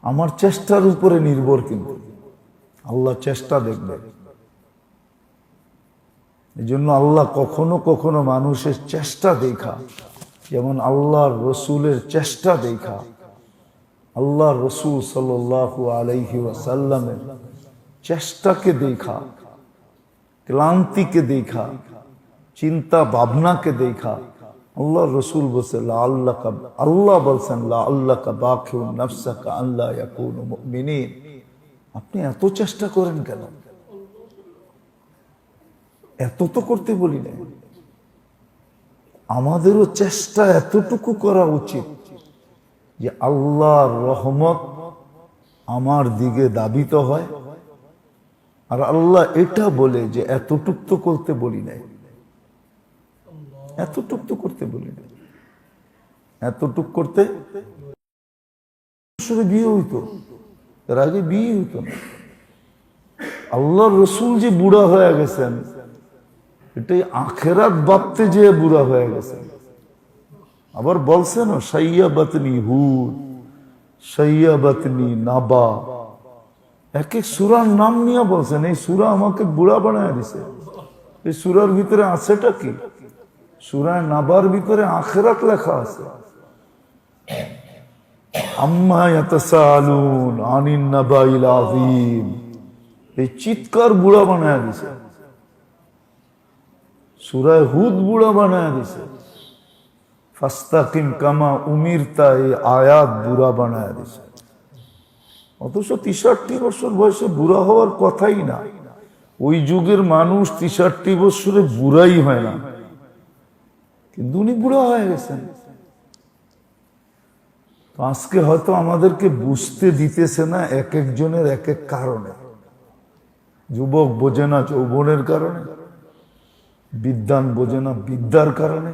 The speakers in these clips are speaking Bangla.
আমার চেষ্টার উপরে নির্ভর, কিন্তু আল্লাহ চেষ্টা দেখবে। এই জন্য আল্লাহ কখনো কখনো মানুষের চেষ্টা দেখা, যেমন আল্লাহর রসুলের চেষ্টা দেখা, আল্লাহ রসুল সাল্লাল্লাহু আলাইহি ওয়াসাল্লামের চেষ্টাকে দেখা, ক্লান্তিকে দেখা, চিন্তা ভাবনাকে দেখা আল্লাহ রসুল বলছে আল্লাহ বলছেন লাআল্লাকা বাখিউন নাফসাকা আল্লা ইয়াকুনু মুমিনিন। আপনি এত চেষ্টা করেন কেন? এত তো করতে বলি না। আমাদেরও চেষ্টা এতটুকু করা উচিত যে আল্লাহর রহমত আমার দিকে দাবিত হয়। আর আল্লাহ এটা বলে যে এতটুক তো করতে বলি নাই, এতটুক তো করতে বলি নাই, এতটুক করতে। বিয়ে হইতো, এর আগে বিয়ে হইতো না। আল্লাহ রসুল যে বুড়া হয়ে গেছেন, এটাই আখেরাত ভাবতে যে বুড়া হয়ে গেছেন। আবার বলছেন সাইয়াবাতনি হুদ, সাইয়াবাতনি নাবা, এক এক সূরার নাম নিয়ে বলছেন এই সূরা আমাকে বুড়া বানায় দিছে। এই সূরার ভিতরে আছেটা কি? সূরা নাবার ভিতরে আখিরাত লেখা আছে। আম্মা ইয়াতাসালুন আনিন নাবাইল আযীম, এই চিৎকার বুড়া বানায় দিছে। সূরা হুদ বুড়া বানায় দিছে। ফাস্তাকিম কামা উমিরতা, এই আয়াত বুড়া বানায় দিছে। অথচ 63 বছর বয়সে বুড়া হওয়ার কথাই না। ওই যুগের মানুষ 63 বছরে বুড়াই হয় না, কিন্তু উনি বুড়া হয়ে গেছেন। তো আজকে হয়তো আমাদেরকে বুঝতে দিতেছে না এক একজনের এক এক কারণে। যুবক বোঝে না যৌবনের কারণে, বিদ্বান বোঝে না বিদ্যার কারণে,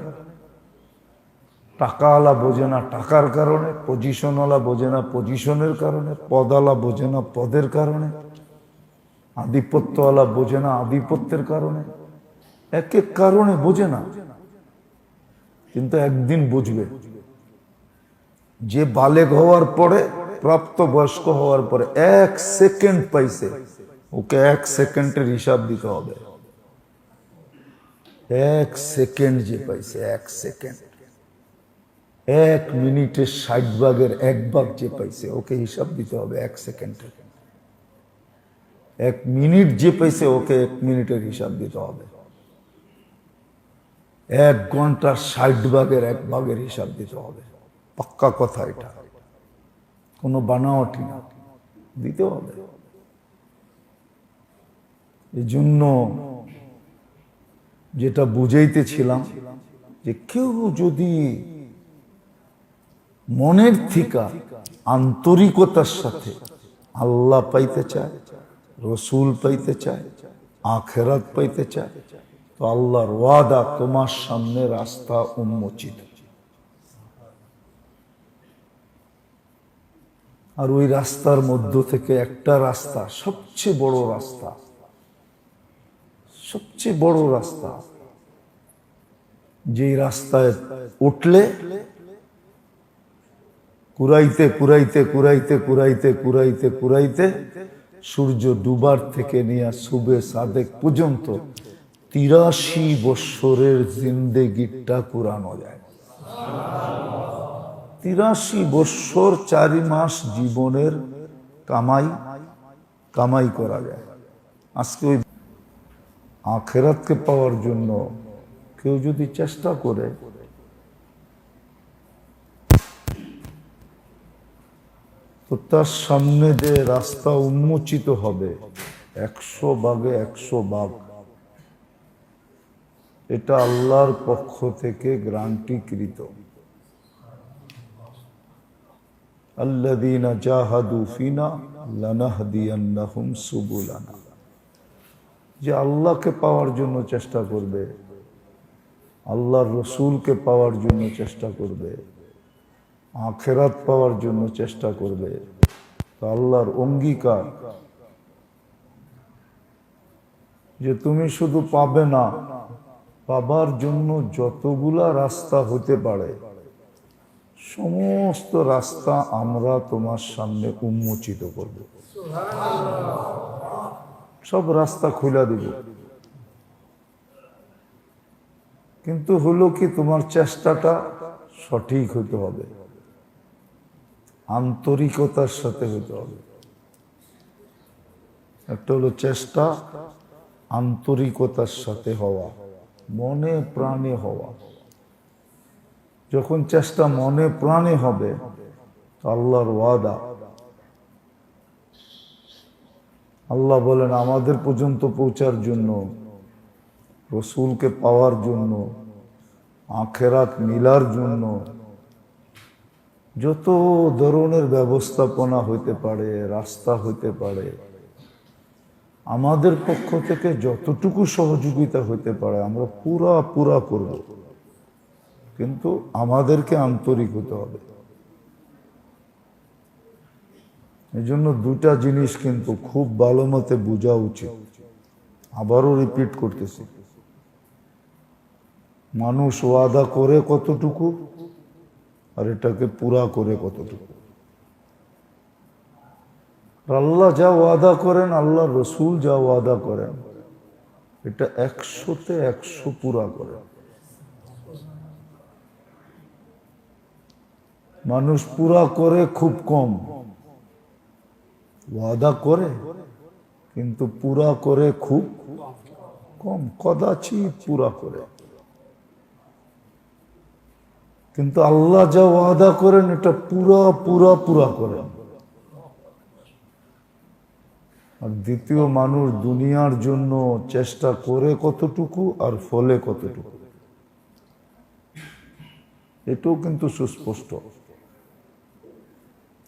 টাকাওয়ালা বোঝে না টাকার কারণে, পজিশনওয়ালা বোঝে না পজিশনের কারণে, পদওয়ালা বোঝে না পদের কারণে, আধিপত্যওয়ালা বোঝে না আধিপত্যের কারণে। এক এক কারণে বোঝে না, কিন্তু একদিন বুঝবে। যে বালেগ হওয়ার পরে, প্রাপ্ত বয়স্ক হওয়ার পরে 1 সেকেন্ড পাইছে, ওকে 1 সেকেন্ডের হিসাব দিতে হবে। 1 সেকেন্ড যে পাইছে, 1 সেকেন্ড, 1 মিনিটের 60 ভাগের 1 ভাগ যে পাইছে, ওকে হিসাব দিতে হবে 1 সেকেন্ডের। 1 মিনিট যে পাইছে, ওকে 1 মিনিটের হিসাব দিতে হবে। 1 ঘন্টার 60 ভাগের 1 ভাগের হিসাব দিতে হবে। পাক্কা কথা, এটা কোনো বানাওয়াটি না, দিতে হবে। এই জন্য যেটা বুঝাইতেছিলাম, যে কেউ যদি মনের থেকে আন্তরিকতার সাথে আল্লাহ পাইতে চায়, রসুল পাইতে চায়, আখেরাত পাইতে চায়, তো আল্লাহর ওয়াদা তোমার সামনে রাস্তা উন্মোচিত। আর ওই রাস্তার মধ্য থেকে একটা রাস্তা, সবচেয়ে বড় রাস্তা, সবচেয়ে বড় রাস্তা, যেই রাস্তায় উঠলে কুরাইতে কুরাইতে কুরাইতে কুরাইতে কুরাইতে কুরাইতে সূর্য ডুবার থেকে নিয়ে সুবে সাদেক পর্যন্ত 83 বৎসরের জিন্দেগিটা কুরানো যায়। 83 বৎসর 4 মাস জীবনের কামাই করা যায়। আজকে ওই আখেরাতকে পাওয়ার জন্য কেউ যদি চেষ্টা করে, তো তার সামনে যে রাস্তা উন্মোচিত হবে 100 ভাগে 100 ভাগ, এটা আল্লাহর পক্ষ থেকে গ্যারান্টিকৃত। আল্লাযীনা জাহাদু ফিনা লানাহদিয়ান্নাহুম সুবুলানা, যে আল্লাহকে পাওয়ার জন্য চেষ্টা করবে, আল্লাহর রসুলকে পাওয়ার জন্য চেষ্টা করবে, আখেরাত পাওয়ার জন্য চেষ্টা করবে, তো আল্লাহর অঙ্গীকার যে তুমি শুধু পাবে না, পাবার জন্য যতগুলা রাস্তা হতে পারে সমস্ত রাস্তা আমরা তোমার সামনে উন্মোচিত করব, সব রাস্তা খুলে দিব। কিন্তু হলো কি, তোমার চেষ্টাটা সঠিক হতে হবে, আন্তরিকতার সাথে হতে হবে। একটা হলো চেষ্টা, আন্তরিকতার সাথে হওয়া, মনে প্রাণে হওয়া। যখন চেষ্টা মনে প্রাণে হবে, আল্লাহর ওয়াদা, আল্লাহ বলেন আমাদের পর্যন্ত পৌঁছার জন্য, রসুলকে পাওয়ার জন্য, আখেরাত মিলার জন্য যত ধরনের ব্যবস্থাপনা হইতে পারে, রাস্তা হইতে পারে, আমাদের পক্ষ থেকে যতটুকু সহযোগিতা হইতে পারে আমরা পুরা করব। কিন্তু আমাদেরকে আন্তরিক হতে হবে। এই জন্য দুটা জিনিস কিন্তু খুব ভালো মতে বোঝা উচিত। আবারও রিপিট করতেছি, মানুষ ওয়াদা করে কতটুকু আর এটাকে পুরা করে কতটুকু। আল্লাহ যা ওয়াদা করেন, আল্লাহ রসুল যা ওয়াদা করেন, এটা 100-তে 100 পুরা করেন। মানুষ পুরা করে খুব কম, ওয়াদা করে কিন্তু পুরা করে খুব কম, কদাচিৎ পুরা করে। কিন্তু আল্লাহ যা ওয়াদা করেন এটা পুরা করেন। আর দ্বিতীয়, মানুষ দুনিয়ার জন্য চেষ্টা করে কতটুকু আর ফলে কতটুকু, এটাও কিন্তু সুস্পষ্ট।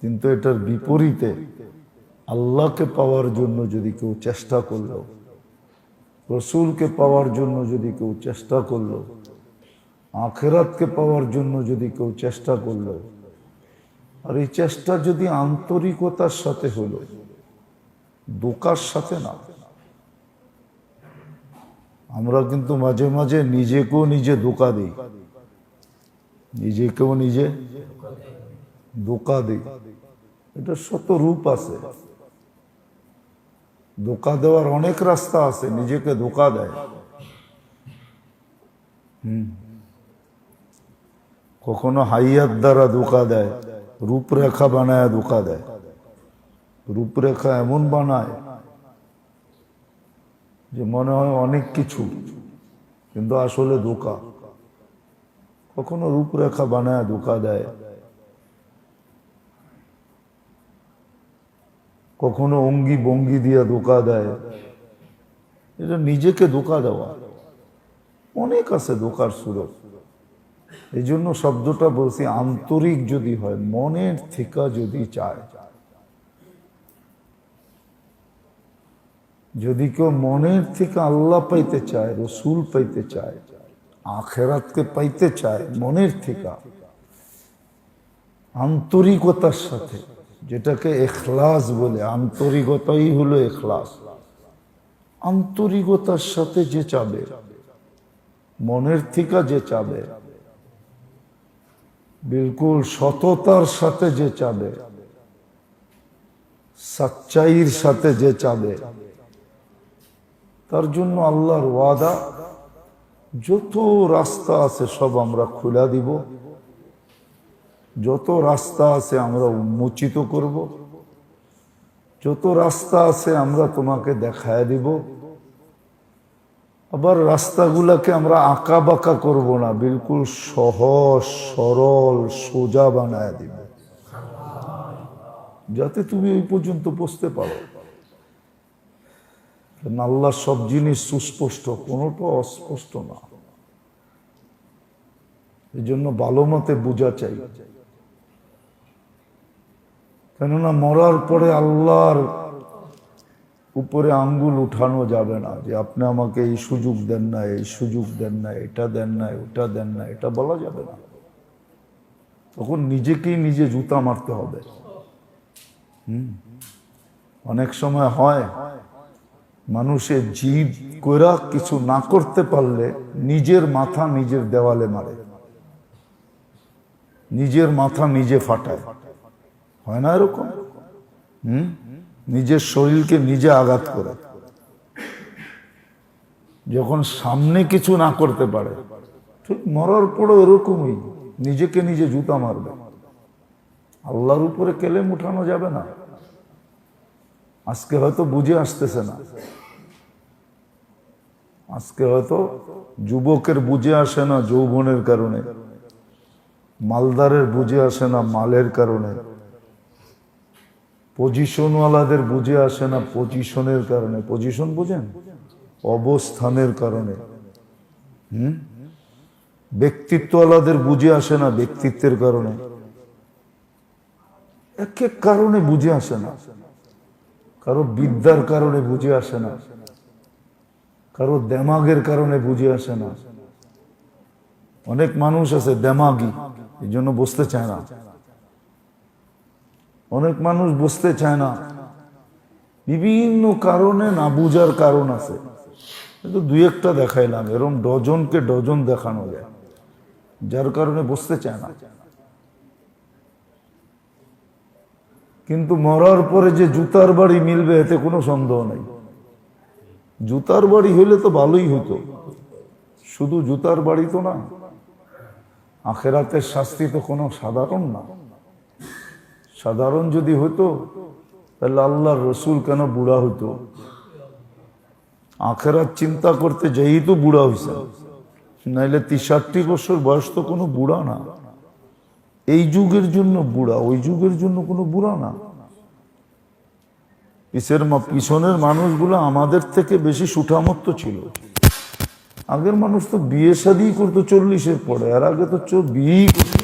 কিন্তু এটার বিপরীতে, আল্লাহকে পাওয়ার জন্য যদি কেউ চেষ্টা করলো, রসুলকে পাওয়ার জন্য যদি কেউ চেষ্টা করলো, আখেরাতকে পাওয়ার জন্য যদি কেউ চেষ্টা করলো, আর এই চেষ্টা যদি আন্তরিকতার সাথে হলো, ধোঁকার সাথে না। আমরা কিন্তু মাঝে মাঝে নিজেকেও নিজে ধোঁকা দিই, নিজেকেও নিজে ধোঁকা দিই। এটা শত রূপ আছে, ধোঁকা দেওয়ার অনেক রাস্তা আছে, নিজেকে ধোঁকা দেয়। কখনো হাইয়াত দ্বারা ধোঁকা দেয়, রূপরেখা বানায় ধোঁকা দেয়। রূপরেখা এমন বানায় যে মনে হয় অনেক কিছু, কিন্তু আসলে ধোঁকা। কখনো রূপরেখা বানায় ধোঁকা দেয়, কখনো অঙ্গি ভঙ্গি দিয়ে ধোঁকা দেয়। এটা নিজেকে ধোঁকা দেওয়া। অনেক আছে ধোঁকার সুযোগ। এই জন্য শব্দটা বলছি, আন্তরিক যদি হয়, মনের থেকে যদি চায়। যদি কেউ মনের থেকে আল্লাহ পাইতে চায়, রসুল পাইতে চায়, আখেরাতকে পাইতে চায় মনের থেকে, আন্তরিকতার সাথে, যেটাকে ইখলাস বলে, আন্তরিকতাই হলো ইখলাস। আন্তরিকতার সাথে যে চাবে, মনের থেকে যে চাবে, বিলকুল সততার সাথে যে চাবে, সচ্চাইর সাথে যে চাবে, তার জন্য আল্লাহর ওয়াদা, যত রাস্তা আছে সব আমরা খুলে দিব, যত রাস্তা আছে আমরা উন্মোচিত করব, যত রাস্তা আছে আমরা তোমাকে দেখায় দিব। আবার রাস্তাগুলাকে আমরা আঁকা বাঁকা করব না, বিলকুল সহজ সরল সোজা বানায় দিব, যাতে তুমি ওই পর্যন্ত পৌঁছতে পারো। আল্লাহ সব জিনিস সুস্পষ্ট, কোনোটা অস্পষ্ট না। এই জন্য ভালো মতে বোঝা চাই। কেননা মরার পরে আল্লাহর উপরে আঙ্গুল উঠানো যাবে না, যে আপনি আমাকে এই সুযোগ দেন না, এই সুযোগ দেন না, এটা দেন না, ওটা দেন না, এটা বলা যাবে না। তখন নিজেকেই নিজে জুতা মারতে হবে। অনেক সময় হয়, মানুষের জিদ কইরা কিছু না করতে পারলে নিজের মাথা নিজের দেওয়ালে মারে। নিজের মাথা নিজে ফাটায়, হয় না এরকম? নিজের শরীরকে নিজে আঘাত করে, যখন সামনে কিছু না করতে পারে, ঠিক মরার পরও এরকমই নিজেকে নিজে জুতা মারবে। আল্লাহর উপরে কেলেম উঠানো যাবে না। আজকে হয়তো বুঝে আসতেছে না, আজকে হয়তো যুবকের বুঝে আসে না যৌবনের কারণে, মালদারের বুঝে আসে না মালের কারণে, পজিশনওয়ালাদের বুঝে আসে না পজিশনের কারণে। পজিশন বুঝেন? অবস্থানের কারণে। ব্যক্তিত্বওয়ালাদের বুঝে আসে না ব্যক্তিত্বের কারণে। এক এক কারণে বুঝে আসে না। কারো বিদ্যার কারণে বুঝে আসে না, কারো দেমাগের কারণে বুঝে আসে না। অনেক মানুষ আছে দেমাগি, এই জন্য বুঝতে চায় না। অনেক মানুষ বুঝতে চায় না, বিভিন্ন কারণে না বুঝার কারণ আছে। কিন্তু দুই একটা দেখাইলাম, এরকম ডজনকে ডজন দেখানো যায়, যার কারণে বুঝতে চায় না। কিন্তু মরার পরে যে জুতার বাড়ি মিলবে এতে কোনো সন্দেহ নেই। জুতার বাড়ি হইলে তো ভালোই হতো, শুধু জুতার বাড়ি তো না, আখেরাতের শাস্তি তো কোনো সাধারণ না। সাধারণ যদি হতো তাহলে আল্লাহর রসুল কেন বুড়া হইতো? আখেরাত চিন্তা করতে যেই তো বুড়া হয়েছে, নাইলে 63 বছর বয়স তো কোনো বুড়া না। এই যুগের জন্য বুড়া, ওই যুগের জন্য কোনো বুড়া না। পিছনের মানুষগুলো আমাদের থেকে বেশি সুঠামত্ত ছিল। আগের মানুষ তো বিয়ে শাদী করতো 40-এর পরে, আর আগে তো বিয়েই করতো,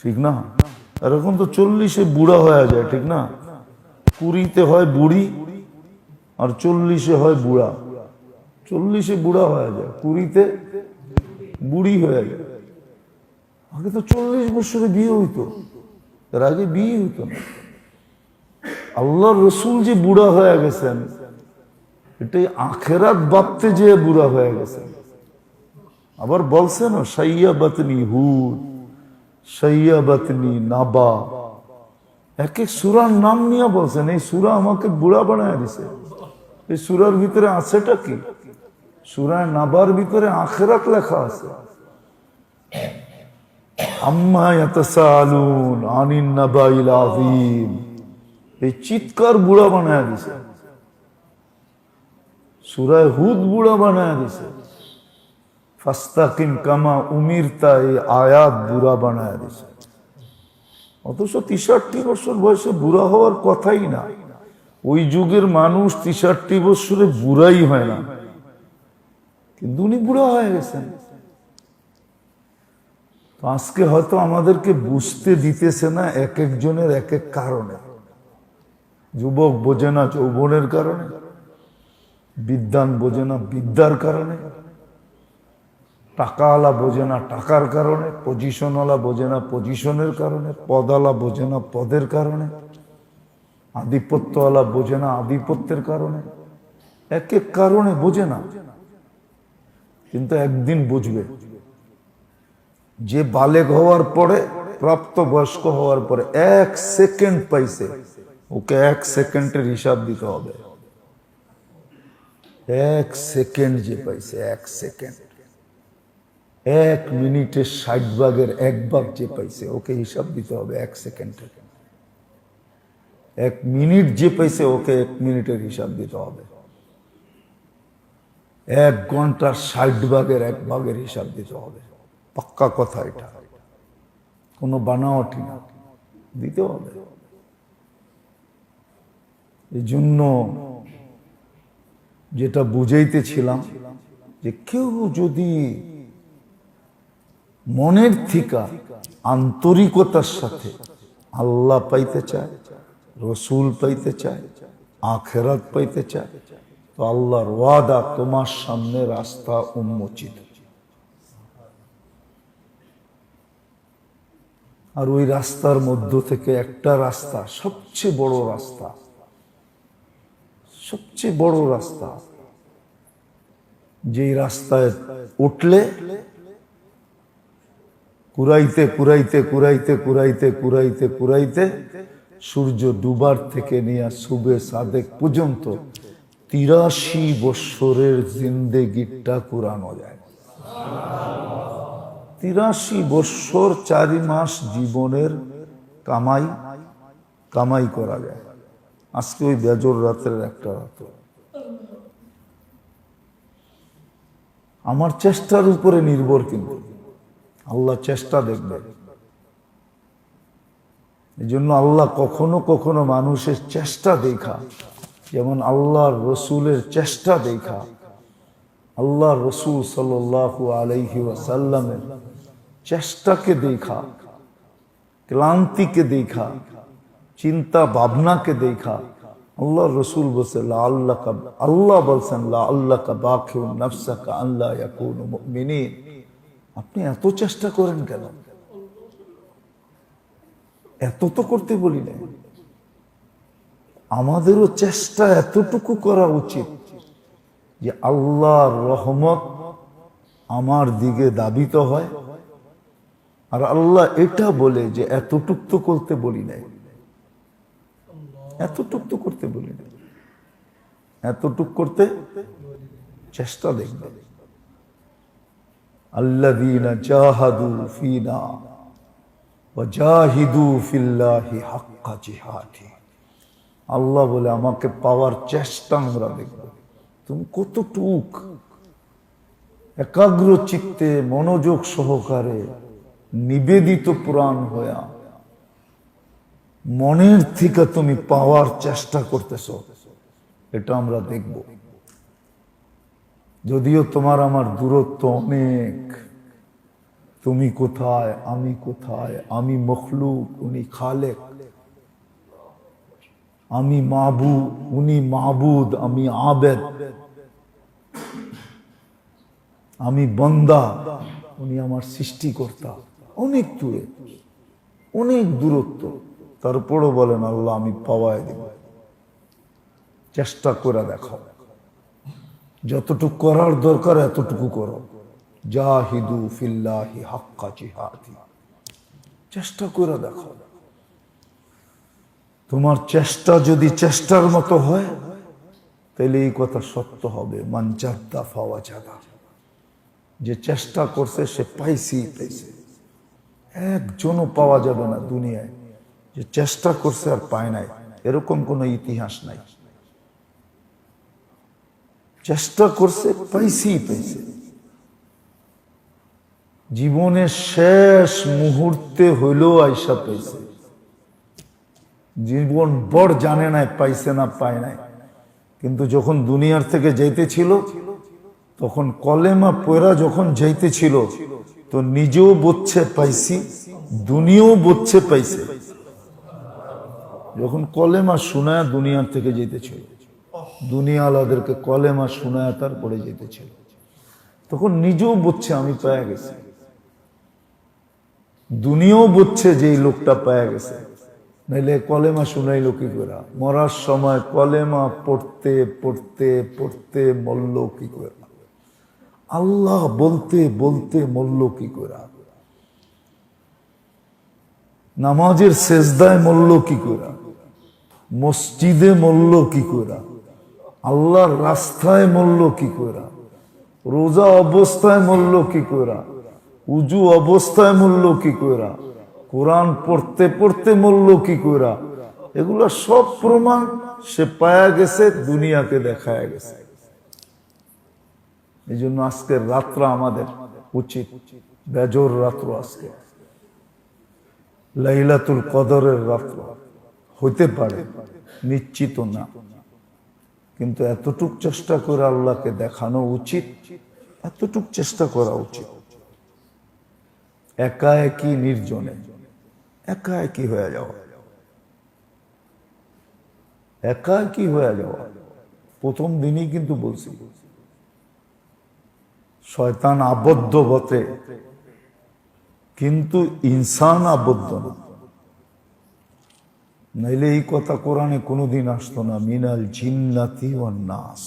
ঠিক না? আর এখন তো 40-এ বুড়া হয়ে যায়, ঠিক না? 20-তে হয় বুড়ি আর 40-এ হয় বুড়া। 40-এ বুড়া হয়ে যায়, 20-তে বুড়ি হয়ে যায়। আগে তো 40 বছরে বিয়ে হইতো, এর আগে বিয়ে হইতো না। আল্লাহর রসুল যে বুড়া হয়ে গেছেন, এটাই আখেরাত ভাবতে যে বুড়া হয়ে গেছেন। আবার বলছেন সাইয়াবাতনি হুদ, সাইয়াবাতনি নাবা, এক এক সূরার নাম নিয়ে বলছেন এই সূরা আমাকে বুড়া বানায় দিছে। এই সূরার ভিতরে আছেটা কি? সূরা নাবার ভিতরে আখিরাত লেখা আছে। আম্মা ইয়াতাসালুন আনিন নাবাইল আযীম, এই চিৎকার বুড়া বানায় দিছে। সূরা হুদ বুড়া বানায় দিছে। ফাস্তাকিম কামা উমিরতা, এই আয়াত বুড়া বানায় দিছে। অথচ 63 বছর বয়সে বুড়া হওয়ার কথাই না। ওই যুগের মানুষ 63 বছরে বুড়াই হয় না, কিন্তু উনি বুড়া হয়ে গেছেন। তো আজকে হয়তো আমাদেরকে বুঝতে দিতেছে না এক একজনের এক এক কারণে। যুবক বোঝে না যৌবনের কারণে, বিদ্বান বোঝে না বিদ্যার কারণে, টাকাওয়ালা বোঝে না টাকার কারণে, পজিশনওয়ালা বোঝে না পজিশনের কারণে, পদওয়ালা বোঝে না পদের কারণে, আধিপত্যওয়ালা বোঝে না আধিপত্যের কারণে। এক এক কারণে বোঝে না, কিন্তু একদিন বুঝবে। যে বালেগ হওয়ার পরে, প্রাপ্ত বয়স্ক হওয়ার পরে 1 সেকেন্ড পাইছে, ওকে 1 সেকেন্ডের হিসাব দিতে হবে। 1 সেকেন্ড যে পাইছে, 1 সেকেন্ড, 1 মিনিটের 60 ভাগের 1 ভাগ যে পাইছে, ওকে হিসাব দিতে হবে 1 সেকেন্ডের। 1 মিনিট যে পাইছে, ওকে 1 মিনিটের হিসাব দিতে হবে। 1 ঘন্টার 60 ভাগের 1 ভাগের হিসাব দিতে হবে। পাক্কা কথা, এটা কোনো বানাওয়াটি না, দিতে হবে। এই জন্য যেটা বুঝাইতেছিলাম, যে কেউ যদি মনের থেকে আন্তরিকতার সাথে আল্লাহ পাইতে চায়, রসুল পাইতে চায়, আখেরাত পাইতে চায়, তো আল্লাহর ওয়াদা তোমার সামনে রাস্তা উন্মোচিত। আর ওই রাস্তার মধ্য থেকে একটা রাস্তা, সবচেয়ে বড় রাস্তা, সবচেয়ে বড় রাস্তা, যেই রাস্তায় উঠলে কুরাইতে কুরাইতে কুরাইতে কুরাইতে কুরাইতে কুরাইতে সূর্য ডুবার থেকে নিয়ে সুবে সাদেক পর্যন্ত 83 বৎসরের জিন্দেগিটা কুরানো যায়। 83 বৎসর 4 মাস জীবনের কামাই করা যায়। আজকে ওই বেজর রাতের একটা রাত আমার চেষ্টার উপরে নির্ভর, কিন্তু আল্লাহ চেষ্টা দেখবে। এই জন্য আল্লাহ কখনো কখনো মানুষের চেষ্টা দেখা, যেমন আল্লাহর রসুলের চেষ্টা দেখা, আল্লাহ রসুল সাল্লাল্লাহু আলাইহি ওয়াসাল্লামের চেষ্টাকে দেখা, ক্লান্তিকে দেখা, চিন্তা ভাবনাকে দেখা আল্লাহ রসুল বলছেন আল্লাহ বলছেন লাআল্লাকা বাকিউন নাফসাকা আল্লা ইয়াকুনু মুমিনিন। আপনি এত চেষ্টা করেন কেন? এত তো করতে বলি না। আমাদেরও চেষ্টা এতটুকু করা উচিত যে আল্লাহর রহমত আমার দিকে দাবিত হয়। আর আল্লাহ এটা বলে যে এতটুক তো করতে বলি নাই, এতটুক তো করতে বলি নাই, এতটুক করতে চেষ্টা দেখবে। আল্লাযীনা জাহাদু ফীনা ওয়া জাহিদু ফিল্লাহি হাক্কা জিহাদি। আল্লাহ বলে আমাকে পাওয়ার চেষ্টা আমরা দেখব, তুমি কতটুক একাগ্র চিত্তে মনোযোগ সহকারে নিবেদিত প্রাণ হইয়া মনের থেকে তুমি পাওয়ার চেষ্টা করতেছ, এটা আমরা দেখব। যদিও তোমার আমার দূরত্ব অনেক, তুমি কোথায় আমি কোথায়, আমি মখলুক উনি খালেক, আমি মাবুদ উনি মাবুদ, আমি আবেদ, আমি বান্দা উনি আমার সৃষ্টিকর্তা। অনেক দূরে, অনেক দূরত্ব। তারপরও বলেন আল্লাহ আমি পাওয়ায় দেব। চেষ্টা করে দেখো, যতটুকু করার দরকার এতটুকু করো। জাহিদু ফিল্লাহি হাক্কা জিহাদি। চেষ্টা করে দেখো। তোমার চেষ্টা যদি চেষ্টার মতো হয় তাহলে এই কথা সত্য হবে, মান জাদ্দা ফাওয়াজাদা। যে চেষ্টা করছে সে পাইছে। একজনও পাওয়া যাবে না দুনিয়ায় যে চেষ্টা করছে আর পায় নাই, এরকম কোনো ইতিহাস নাই। চেষ্টা করছে পাইছে। জীবনের শেষ মুহূর্তে হইলেও আইসা পাইছে। জীবন বড় জানে নাই পাইছে না পায় নাই, কিন্তু যখন দুনিয়ার থেকে যাইতেছিল তখন কলেমা পয়রা যখন যাইতেছিল তো নিজেও বোঝছে পাইছি, দুনিয়াও বোঝছে পাইছে। যখন কলেমা শোনায় দুনিয়ার থেকে যেতেছিল, দুনিয়া আলাদেরকে কলেমা শোনায় তারপরে যেতেছিল, তখন নিজেও বুঝছে আমি পায়া গেছি, দুনিয়াও বুঝছে যে এই লোকটা পায়া গেছে। নাইলে কলেমা শুনাইল কি করে? মরার সময় কলেমা পড়তে পড়তে পড়তে মরল কি করে? আল্লাহ বলতে বলতে মরল কি করে? নামাজের সেজদায় মরল কি করে? মসজিদে মরল কি করে? আল্লাহর রাস্তায় মরল কি করে? রোজা অবস্থায় মরল কি করে? উজু অবস্থায় মরল কি করে? কোরআন পড়তে পড়তে মরল কি করে? এগুলো সব প্রমাণ সে পায়া গেছে, দুনিয়াকে দেখায় গেছে। এই জন্য আজকের রাত্রা আমাদের উচিত, বেজর রাত্র আজকে, লাইলাতুল কদরের রাত্র হইতে পারে, নিশ্চিত না, কিন্তু এতটুক চেষ্টা করে আল্লাহকে দেখানো উচিত, এতটুক চেষ্টা করা উচিত। একা একই নির্জনে একা একই হয়ে যাওয়া, একা একই হয়ে যাওয়া। প্রথম দিনই কিন্তু বলছি শয়তান আবদ্ধ বটে, কিন্তু ইনসান আবদ্ধ না। নাইলে এই কথা কোরআনে কোনোদিন আসতো না। মিনাল জিন্নাতি ওয়ান নাস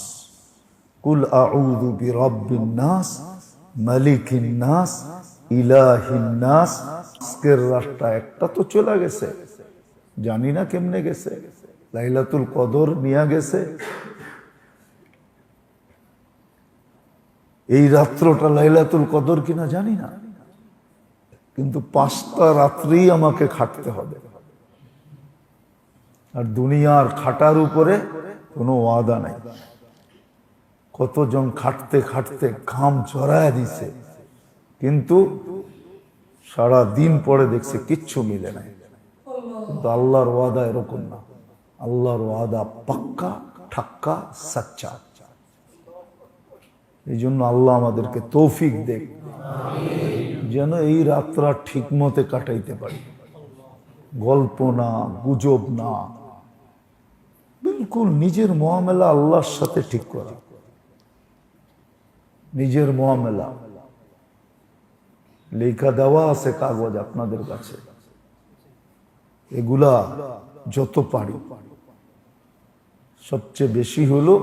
কুল আউযু বিরাব্বিন নাস মালিকিন নাস ইলাহিন নাস। আজকের রাতটা একটা তো চলে গেছে, জানি না কেমনে গেছে। লাইলাতুল কদর নিয়ে গেছে, এই রাত্রটা লাইলাতুল কদর কিনা জানি না, কিন্তু 5টা রাত্রি আমাকে খাটতে হবে। আর দুনিয়ার খাটার উপরে কোনো ওয়াদা নাই। কতজন খাটতে খাটতে ঘাম ঝরায় দিছে, কিন্তু সারা দিন পরে দেখছে কিচ্ছু মিলে নাই। কিন্তু আল্লাহর ওয়াদা এরকম না, আল্লাহর ওয়াদা পাক্কা ঠাক্কা সাচ্চা। এই জন্য আল্লাহ আমাদেরকে তৌফিক দেখ, যেন এই রাতটা ঠিক মতে কাটাইতে পারি। গল্প না, গুজব না, বিলকুল নিজের মুআমালা আল্লাহর সাথে ঠিক করা। নিজের মুআমালা লেখা দেওয়া আছে কাগজ আপনাদের কাছে, এগুলা যত পারি। সবচেয়ে বেশি হলো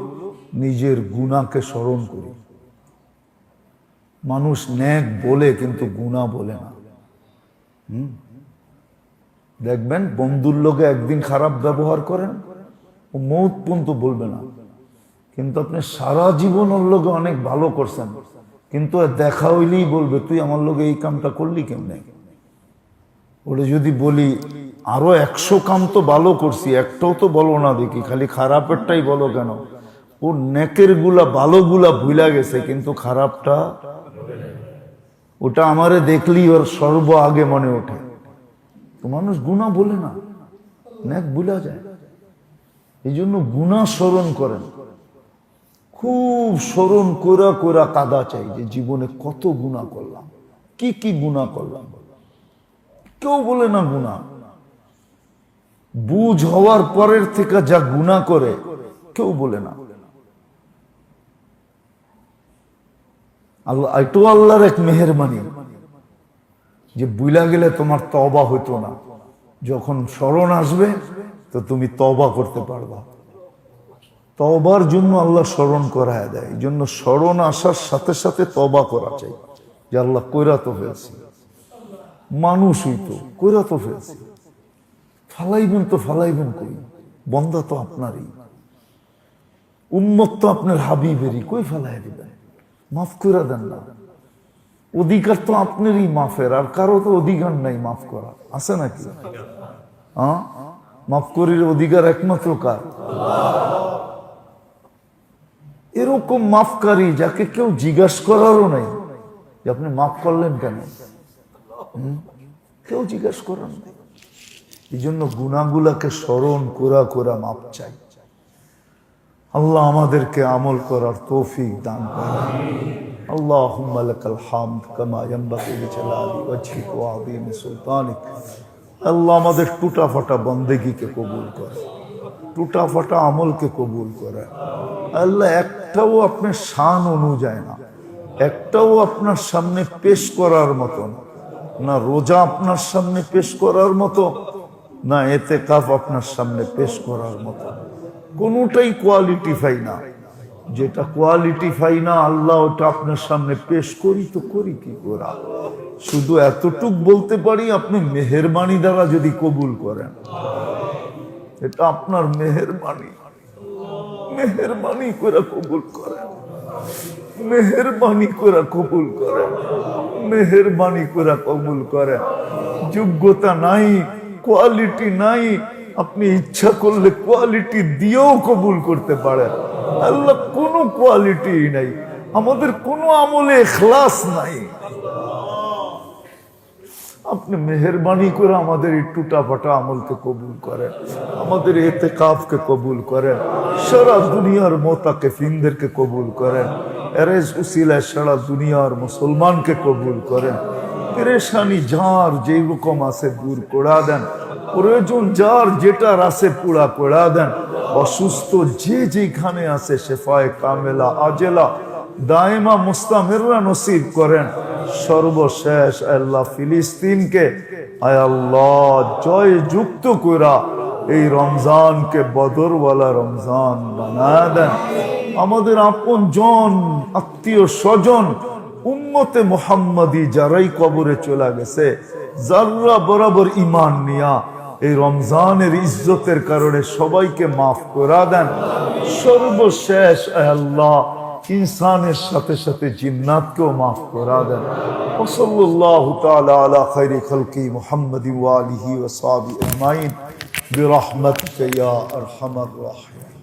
নিজের গুনাহকে স্মরণ করি। মানুষ নেক বলে কিন্তু গুনাহ বলে না। দেখবেন বন্ধুর লোকে একদিন খারাপ ব্যবহার করেন, ও মৌত পর্যন্ত বলবে না, কিন্তু আপনি সারা জীবন ওর লোকে অনেক ভালো করছেন, কিন্তু দেখা হইলেই বলবে তুই আমার লোকে এই কামটা করলি কেমনে। ওরে যদি বলি আরো 100 কাম তো ভালো করছি, একটাও তো বলো না দেখি, খালি খারাপেরটাই বলো কেন। ওর নেকের গুলা ভালো গুলা ভুলা গেছে, কিন্তু খারাপটা ওটা আমারে দেখলি ওর সর্ব আগে মনে ওঠে। তো মানুষ গুনাহ বলে না, নেক ভুলা যায়। এই জন্য গুনাহ স্মরণ করেন, খুব স্মরণ করা করা কাদা চাই যে জীবনে কত গুনাহ করলাম, কি কি গুনাহ করলাম। কেউ বলে না গুনাহ, বুঝ হওয়ার পরের থেকে যা গুনাহ করে কেউ বলে না। আল্লাহ, এটাও আল্লাহর এক মেহেরবানি যে বুইলা গেলে তোমার তওবা হইতো না, যখন স্মরণ আসবে তো তুমি তওবা করতে পারবা। তওবার জন্য আল্লাহ স্মরণ করায় দেয়। এই জন্য স্মরণ আসার সাথে সাথে তওবা করা চাই, যে আল্লাহ কইরা তো ফেলছি, মানুষ হইতো কইরা তো ফেলছি, ফালাইবেন তো ফালাইবেন কই, বন্দা তো আপনারই, উম্মত তো আপনার হাবিবেরই, কই ফালাই দিবেন, মাফ কইরা দেন না। অধিকার তো আপনারই মাফের, আর কারো তো অধিকার নাই মাফ করা, আছে নাকি? হ্যাঁ, মাফ করির অধিকার একমাত্র কার? এরকম মাফকারী যাকে কেউ জিজ্ঞাসা করারও নাই যে আপনি মাফ করলেন কেন, কেউ জিজ্ঞাসা করার নাই। এই জন্য গুনাহগুলাকে স্মরণ করা করা মাপ চাই। আল্লাহ আমাদেরকে আমল করার তৌফিক দান করেন। আল্লাহুম্মা লাকাল হামদ কামা ইয়ানবাগি লিজালালি ওয়াজহিক ওয়া আযীমি সুলতানিক। আল্লাহ আমাদের টুটা ফাটা বন্দেগীকে কবুল করে, টুটা ফাটা আমলকে কবুল করে। আল্লাহ একটাও আপনার শান অনুযায়ী না, একটাও আপনার সামনে পেশ করার মতো না। রোজা আপনার সামনে পেশ করার মতো না, ইতিকাফ আপনার সামনে পেশ করার মতো, কোনোটাই কোয়ালিটি পাই না। যেটা কোয়ালিটি পাই না আল্লাহ ওটা আপনার সামনে পেশ করি তো করি কি করা। শুধু এতটুক বলতে পারি, আপনি মেহেরবানি দ্বারা যদি কবুল করেন, এটা আপনার মেহেরবানি, মেহেরবানি করে কবুল করেন, মেহেরবানি করে কবুল করেন, মেহেরবানি করে কবুল করেন। যোগ্যতা নাই, কোয়ালিটি নাই, আপনি ইচ্ছা করলে কোয়ালিটি দিয়েও কবুল করতে পারেন। আল্লাহ কোনো কোয়ালিটি নাই, আমাদের কোনো আমলে ইখলাস নাই। আপনি মেহেরবানি করে আমাদের এই টুটা ফাটা আমলকে কবুল করেন, আমাদের ইতিকাফকে কবুল করেন, সারা দুনিয়ার মুতাকিফিনদেরকে কবুল করেন, এরেজ উসিলায় সারা দুনিয়ার মুসলমানকে কবুল করেন। পেরেশানি যার যেই রকম আছে দূর করে দেন, প্রয়োজন যার যেটার আছে পুরা করে দেন। অসুস্থ যে যেখানে আছে শেফায়ে কামেলা আজেলা দায়মা মুস্তামিররা নসিব করেন। সর্বশেষ আল্লাহ ফিলিস্তিনকে আয় আল্লাহ জয় যুক্ত কইরা এই রমজানকে বদরওয়ালা রমজান বানায় দেন। আমাদের আপন জন আত্মীয় স্বজন উম্মতে মুহাম্মাদি যারাই কবরে চলে গেছে, যারা বরাবর ঈমান নিয়া এই রমজানের ইজ্জতের কারণে সবাইকে মাফ করে দেন। সর্বশেষ আয় আল্লাহ ইনসানের সাথে সাথে জিন্নাতকেও মাফ করে দেন। সাল্লাল্লাহু তাআলা আলা খায়রি খালকি মুহাম্মাদি ওয়া আলিহি ওয়া সাহবিহি আজমাইন বিরহমাতিকা ইয়া আরহামার রাহিমিন।